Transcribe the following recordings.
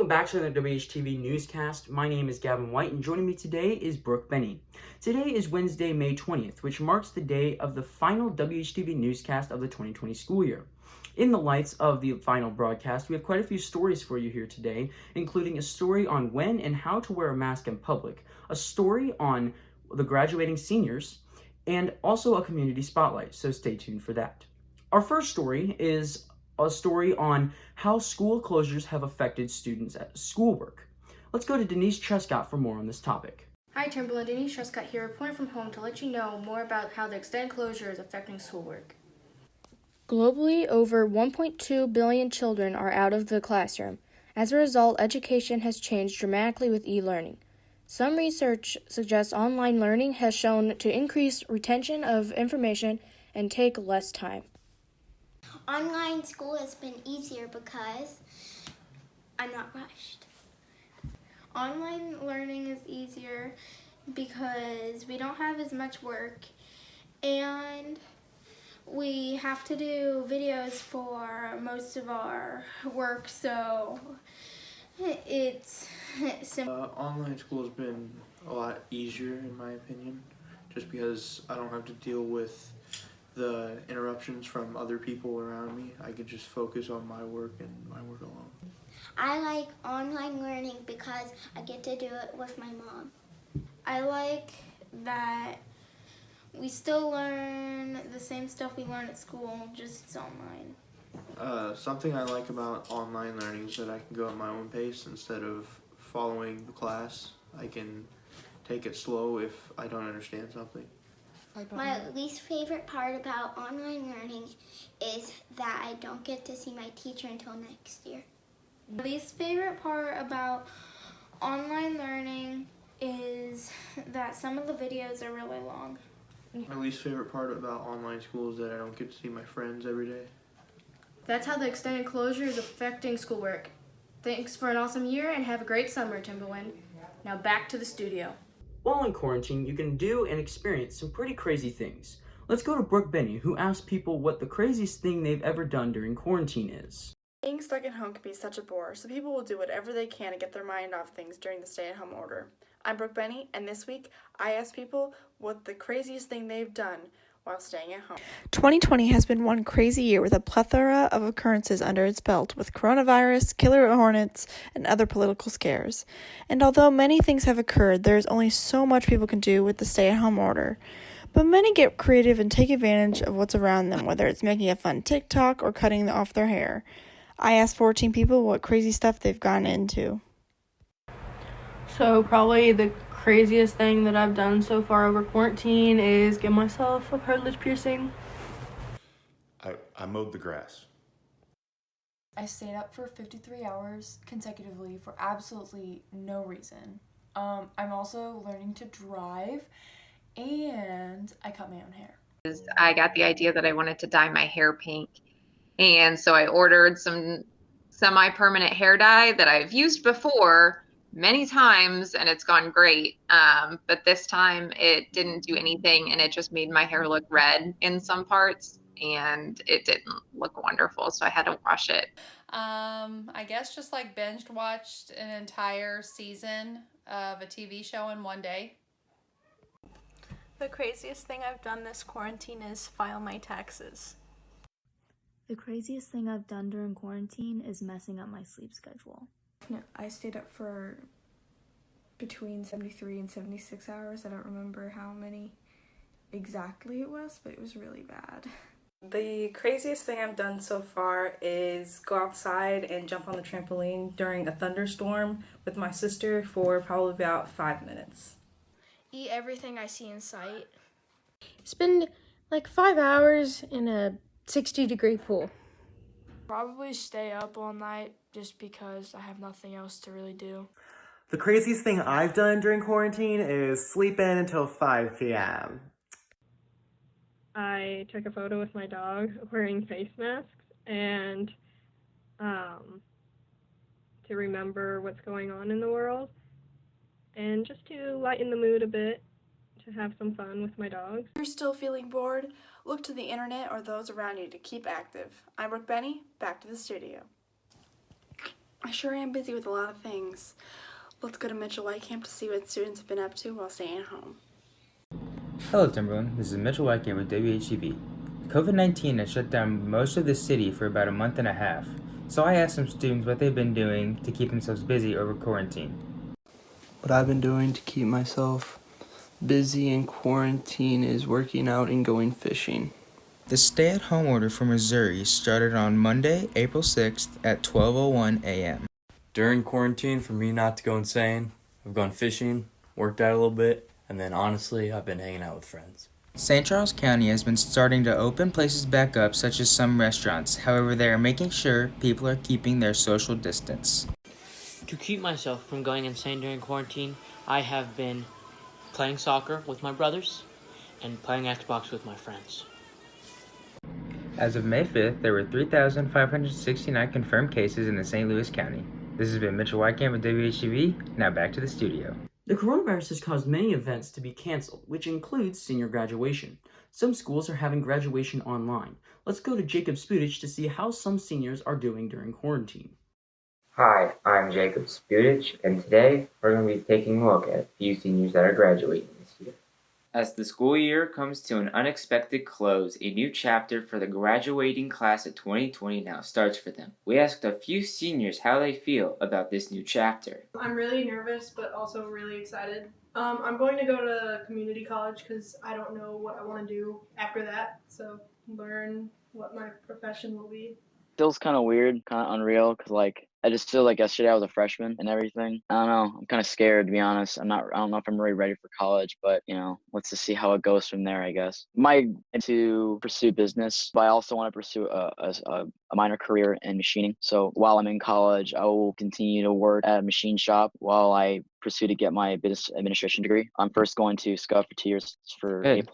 Welcome back to the WHTV Newscast. My name is Gavin White, and joining me today is Brooke Benny. Today is Wednesday, May 20th, which marks the day of the final WHTV Newscast of the 2020 school year. In the lights of the final broadcast, we have quite a few stories for you here today, including a story on when and how to wear a mask in public, a story on the graduating seniors, and also a community spotlight, so stay tuned for that. Our first story is a story on how school closures have affected students at schoolwork. Let's go to Denise Trescott for more on this topic. Hi Timberland, Denise Trescott here, reporting from home to let you know more about how the extended closure is affecting schoolwork. Globally, over 1.2 billion children are out of the classroom. As a result, education has changed dramatically with e-learning. Some research suggests online learning has shown to increase retention of information and take less time. Online school has been easier because I'm not rushed. Online learning is easier because we don't have as much work and we have to do videos for most of our work, so it's simple. Online school has been a lot easier in my opinion, just because I don't have to deal with the interruptions from other people around me. I could just focus on my work and my work alone. I like online learning because I get to do it with my mom. I like that we still learn the same stuff we learn at school, just it's online. Something I like about online learning is that I can go at my own pace instead of following the class. I can take it slow if I don't understand something. My least favorite part about online learning is that I don't get to see my teacher until next year. The least favorite part about online learning is that some of the videos are really long. My least favorite part about online school is that I don't get to see my friends every day. That's how the extended closure is affecting schoolwork. Thanks for an awesome year and have a great summer, Timberland. Now back to the studio. While in quarantine, you can do and experience some pretty crazy things. Let's go to Brooke Benny, who asked people what the craziest thing they've ever done during quarantine is. Being stuck at home can be such a bore, so people will do whatever they can to get their mind off things during the stay-at-home order. I'm Brooke Benny, and this week I asked people what the craziest thing they've done while staying at home. 2020 has been one crazy year with a plethora of occurrences under its belt, with coronavirus, killer hornets, and other political scares. And although many things have occurred, there is only so much people can do with the stay-at-home order. But many get creative and take advantage of what's around them, whether it's making a fun TikTok or cutting off their hair. I asked 14 people what crazy stuff they've gotten into. So probably the craziest thing that I've done so far over quarantine is get myself a cartilage piercing. I mowed the grass. I stayed up for 53 hours consecutively for absolutely no reason. I'm also learning to drive, and I cut my own hair. I got the idea that I wanted to dye my hair pink, and so I ordered some semi-permanent hair dye that I've used before many times and it's gone great, but this time it didn't do anything and it just made my hair look red in some parts and it didn't look wonderful, so I had to wash it. I guess just like binge watched an entire season of a TV show in one day. The craziest thing I've done this quarantine is file my taxes. The craziest thing I've done during quarantine is messing up my sleep schedule. I stayed up for between 73 and 76 hours. I don't remember how many exactly it was, but it was really bad. The craziest thing I've done so far is go outside and jump on the trampoline during a thunderstorm with my sister for probably about 5 minutes. Eat everything I see in sight. Spend like 5 hours in a 60-degree pool. Probably stay up all night just because I have nothing else to really do. The craziest thing I've done during quarantine is sleep in until 5 p.m. I took a photo with my dog wearing face masks and to remember what's going on in the world and just to lighten the mood a bit, to have some fun with my dog. If you're still feeling bored, look to the internet or those around you to keep active. I'm Brooke Benny, back to the studio. I sure am busy with a lot of things. Let's go to Mitchell White Camp to see what students have been up to while staying at home. Hello Timberland, this is Mitchell Whitecamp with WHTV. COVID-19 has shut down most of the city for about a month and a half, so I asked some students what they've been doing to keep themselves busy over quarantine. What I've been doing to keep myself busy in quarantine is working out and going fishing. The stay-at-home order for Missouri started on Monday, April 6th at 12:01 a.m. During quarantine, for me not to go insane, I've gone fishing, worked out a little bit, and then honestly, I've been hanging out with friends. St. Charles County has been starting to open places back up, such as some restaurants. However, they are making sure people are keeping their social distance. To keep myself from going insane during quarantine, I have been playing soccer with my brothers and playing Xbox with my friends. As of May 5th, there were 3,569 confirmed cases in the St. Louis County. This has been Mitchell Whitecamp with WHTV. Now back to the studio. The coronavirus has caused many events to be canceled, which includes senior graduation. Some schools are having graduation online. Let's go to Jacob Spudich to see how some seniors are doing during quarantine. Hi, I'm Jacob Spudich, and today we're going to be taking a look at a few seniors that are graduating this year. As the school year comes to an unexpected close, a new chapter for the graduating class of 2020 now starts for them. We asked a few seniors how they feel about this new chapter. I'm really nervous, but also really excited. I'm going to go to community college because I don't know what I want to do after that, so learn what my profession will be. Feels kind of weird, kind of unreal, because I just feel like yesterday I was a freshman and everything. I don't know. I'm kind of scared, to be honest. I don't know if I'm really ready for college, but let's just see how it goes from there, I guess. Might to pursue business, but I also want to pursue a minor career in machining. So while I'm in college, I will continue to work at a machine shop while I pursue to get my business administration degree. I'm first going to SCUF for 2 years for A+, and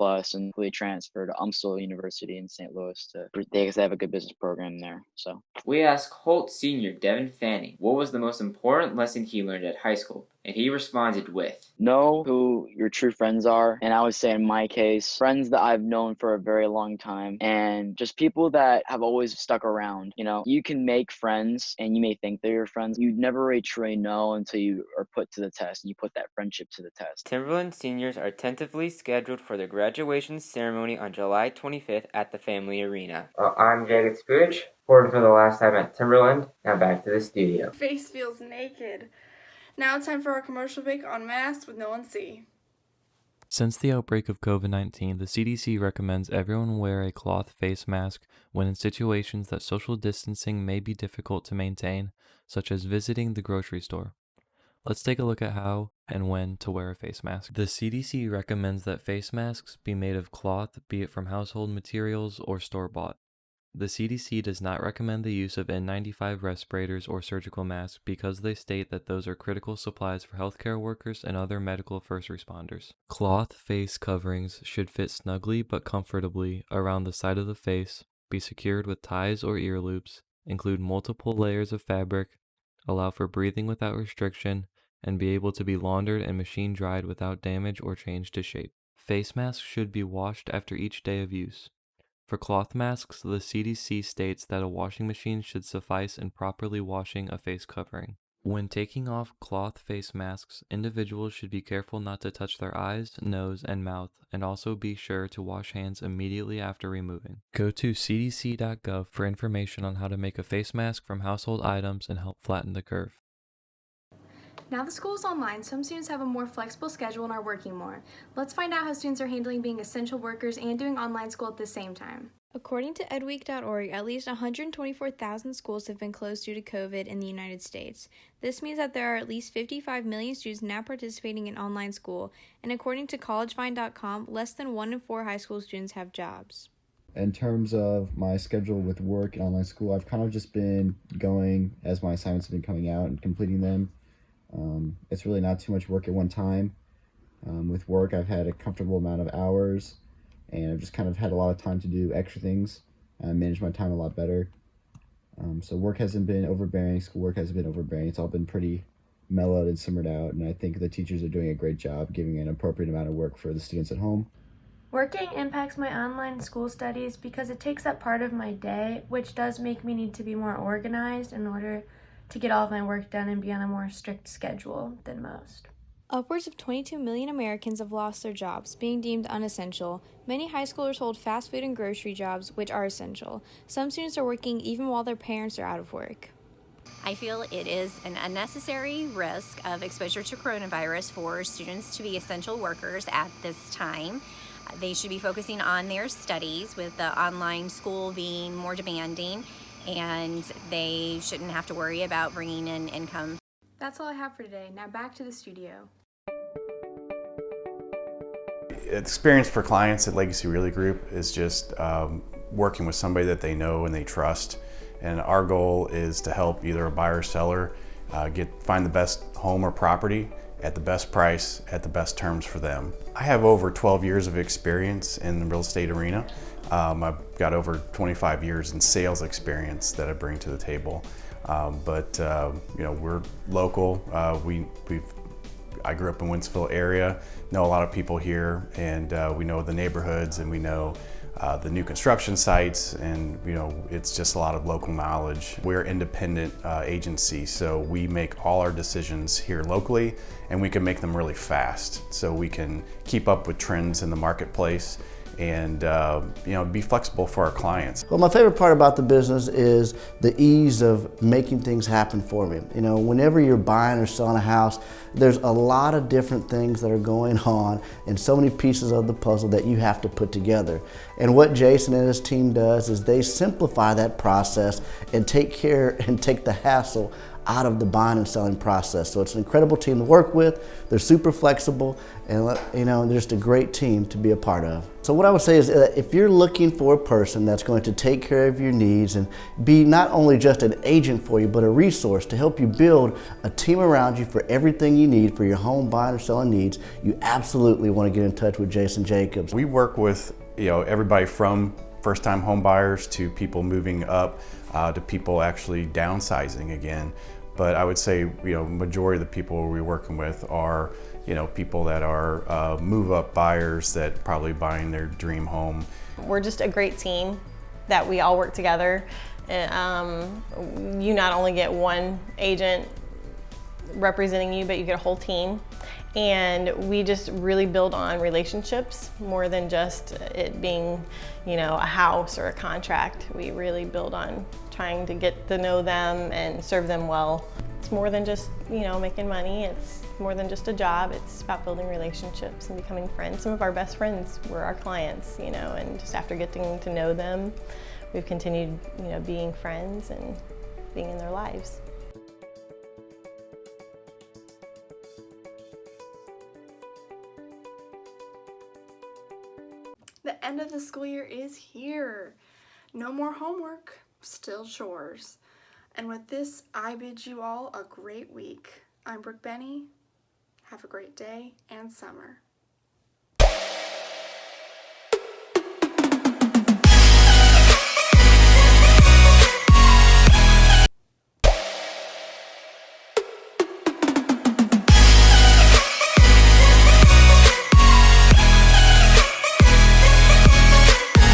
hopefully transfer to UMSL University in St. Louis because they have a good business program there. So We asked Holt Senior Devin Fanning what was the most important lesson he learned at high school, and he responded with, know who your true friends are. And I would say in my case, friends that I've known for a very long time and just people that have always stuck around. You can make friends and you may think they're your friends. You'd never really truly know until you are put to the test and you put that friendship to the test. Timberland seniors are tentatively scheduled for their graduation ceremony on July 25th at the Family Arena. I'm Jacob Spudich, reporting for the last time at Timberland. Now back to the studio. Face feels naked. Now it's time for our commercial break on masks with No One See. Since the outbreak of COVID-19, the CDC recommends everyone wear a cloth face mask when in situations that social distancing may be difficult to maintain, such as visiting the grocery store. Let's take a look at how and when to wear a face mask. The CDC recommends that face masks be made of cloth, be it from household materials or store-bought. The CDC does not recommend the use of N95 respirators or surgical masks because they state that those are critical supplies for healthcare workers and other medical first responders. Cloth face coverings should fit snugly but comfortably around the side of the face, be secured with ties or ear loops, include multiple layers of fabric, allow for breathing without restriction, and be able to be laundered and machine dried without damage or change to shape. Face masks should be washed after each day of use. For cloth masks, the CDC states that a washing machine should suffice in properly washing a face covering. When taking off cloth face masks, individuals should be careful not to touch their eyes, nose, and mouth, and also be sure to wash hands immediately after removing. Go to cdc.gov for information on how to make a face mask from household items and help flatten the curve. Now the school is online, some students have a more flexible schedule and are working more. Let's find out how students are handling being essential workers and doing online school at the same time. According to edweek.org, at least 124,000 schools have been closed due to COVID in the United States. This means that there are at least 55 million students now participating in online school, and according to collegevine.com, less than 1 in 4 high school students have jobs. In terms of my schedule with work and online school, I've kind of just been going as my assignments have been coming out and completing them. It's really not too much work at one time. With work, I've had a comfortable amount of hours, and I've just kind of had a lot of time to do extra things and manage my time a lot better. So work hasn't been overbearing, schoolwork hasn't been overbearing. It's all been pretty mellowed and simmered out, and I think the teachers are doing a great job giving an appropriate amount of work for the students at home. Working impacts my online school studies because it takes up part of my day, which does make me need to be more organized in order to get all of my work done and be on a more strict schedule than most. Upwards of 22 million Americans have lost their jobs, being deemed unessential. Many high schoolers hold fast food and grocery jobs, which are essential. Some students are working even while their parents are out of work. I feel it is an unnecessary risk of exposure to coronavirus for students to be essential workers at this time. They should be focusing on their studies, with the online school being more demanding, and they shouldn't have to worry about bringing in income. That's all I have for today. Now back to the studio. Experience for clients at Legacy Realty Group is just working with somebody that they know and they trust. And our goal is to help either a buyer or seller find the best home or property at the best price, at the best terms for them. I have over 12 years of experience in the real estate arena. I've got over 25 years in sales experience that I bring to the table. You know, we're local. I grew up in Winsville area, know a lot of people here, and we know the neighborhoods, and we know the new construction sites, and you know, it's just a lot of local knowledge. We're an independent agency, so we make all our decisions here locally, and we can make them really fast, so we can keep up with trends in the marketplace and you know, be flexible for our clients. Well, my favorite part about the business is the ease of making things happen for me. You know, whenever you're buying or selling a house, there's a lot of different things that are going on and so many pieces of the puzzle that you have to put together. And what Jason and his team does is they simplify that process and take care and take the hassle out of the buying and selling process. So it's an incredible team to work with. They're super flexible, and you know, they're just a great team to be a part of. So what I would say is that if you're looking for a person that's going to take care of your needs and be not only just an agent for you, but a resource to help you build a team around you for everything you need for your home buying or selling needs, you absolutely want to get in touch with Jason Jacobs. We work with, you know, everybody from first-time home buyers to people moving up to people actually downsizing again. But I would say, you know, majority of the people we're working with are, you know, people that are move-up buyers that probably buying their dream home. We're just a great team that we all work together. You not only get one agent representing you, but you get a whole team. And we just really build on relationships more than just it being, you know, a house or a contract. We really build on trying to get to know them and serve them well. It's more than just, you know, making money. It's more than just a job. It's about building relationships and becoming friends. Some of our best friends were our clients, you know, and just after getting to know them, we've continued, you know, being friends and being in their lives. The end of the school year is here. No more homework, still chores. And with this, I bid you all a great week. I'm Brooke Benny. Have a great day and summer.